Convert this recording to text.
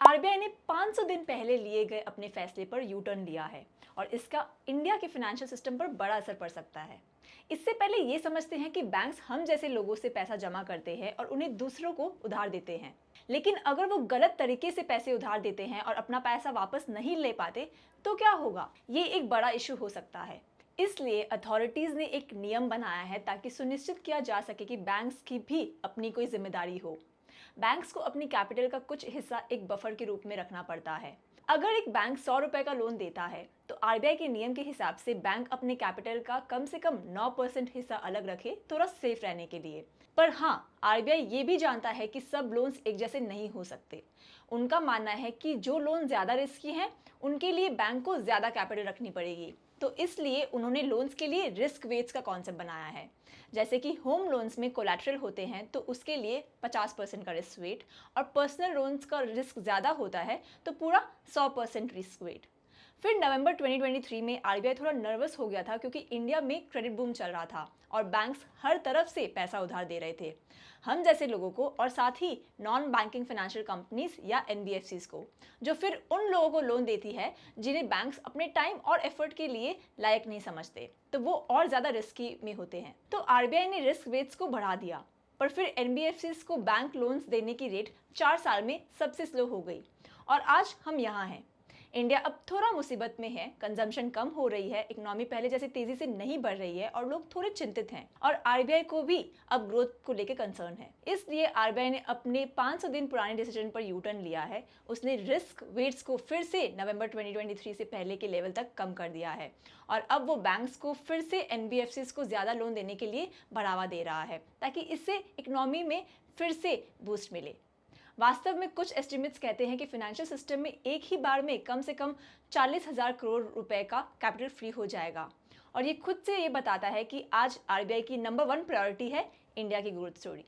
RBI ने 500 दिन पहले लिए गए अपने फैसले पर यू टर्न लिया है और इसका इंडिया के फाइनेंशियल सिस्टम पर बड़ा असर पड़ सकता है। इससे पहले ये समझते हैं कि बैंक्स हम जैसे लोगों से पैसा जमा करते हैं और उन्हें दूसरों को उधार देते हैं। लेकिन अगर वो गलत तरीके से पैसे उधार देते हैं और अपना पैसा वापस नहीं ले पाते तो क्या होगा? ये एक बड़ा इशू हो सकता है। इसलिए अथॉरिटीज ने एक नियम बनाया है ताकि सुनिश्चित किया जा सके कि बैंक्स की भी अपनी कोई जिम्मेदारी हो। बैंक्स को अपनी कैपिटल का कुछ हिस्सा एक बफर के रूप में रखना पड़ता है। अगर एक बैंक 100 रुपए का लोन देता है तो आरबीआई के नियम के हिसाब से बैंक अपने कैपिटल का कम से कम 9% हिस्सा अलग रखे, थोड़ा सेफ रहने के लिए। पर हाँ, आरबीआई ये भी जानता है कि सब लोन्स एक जैसे नहीं हो सकते। उनका मानना है कि जो लोन ज्यादा रिस्की हैं उनके लिए बैंक को ज्यादा कैपिटल रखनी पड़ेगी। तो इसलिए उन्होंने लोन्स के लिए रिस्क वेट्स का कॉन्सेप्ट बनाया है। जैसे कि होम लोन्स में कोलैटरल होते हैं तो उसके लिए 50% का रिस्क वेट, और पर्सनल लोन्स का रिस्क ज़्यादा होता है तो पूरा 100% रिस्क वेट। फिर नवंबर 2023 में आरबीआई थोड़ा नर्वस हो गया था क्योंकि इंडिया में क्रेडिट बूम चल रहा था और बैंक्स हर तरफ से पैसा उधार दे रहे थे हम जैसे लोगों को, और साथ ही नॉन बैंकिंग फाइनेंशियल कंपनीज या एनबीएफसीज को, जो फिर उन लोगों को लोन देती है जिन्हें बैंक्स अपने टाइम और एफर्ट के लिए लायक नहीं समझते, तो वो और ज़्यादा रिस्की में होते हैं। तो आरबीआई ने रिस्क वेट्स को बढ़ा दिया, पर फिर एनबीएफसीज को बैंक लोन्स देने की रेट 4 साल में सबसे स्लो हो गई और आज हम यहाँ हैं। इंडिया अब थोड़ा मुसीबत में है, कंजम्पशन कम हो रही है, इकोनॉमी पहले जैसे तेजी से नहीं बढ़ रही है और लोग थोड़े चिंतित हैं, और आरबीआई को भी अब ग्रोथ को लेकर कंसर्न है। इसलिए आरबीआई ने अपने 500 दिन पुराने डिसीजन पर यू टर्न लिया है। उसने रिस्क वेट्स को फिर से नवंबर 2023 से पहले के लेवल तक कम कर दिया है और अब वो बैंक्स को फिर से एनबीएफसीज को ज्यादा लोन देने के लिए बढ़ावा दे रहा है ताकि इससे इकोनॉमी में फिर से बूस्ट मिले। वास्तव में कुछ एस्टिमेट्स कहते हैं कि फाइनेंशियल सिस्टम में एक ही बार में कम से कम 40,000 करोड़ रुपए का कैपिटल फ्री हो जाएगा, और ये खुद से ये बताता है कि आज आरबीआई की नंबर 1 प्रायोरिटी है इंडिया की ग्रोथ स्टोरी।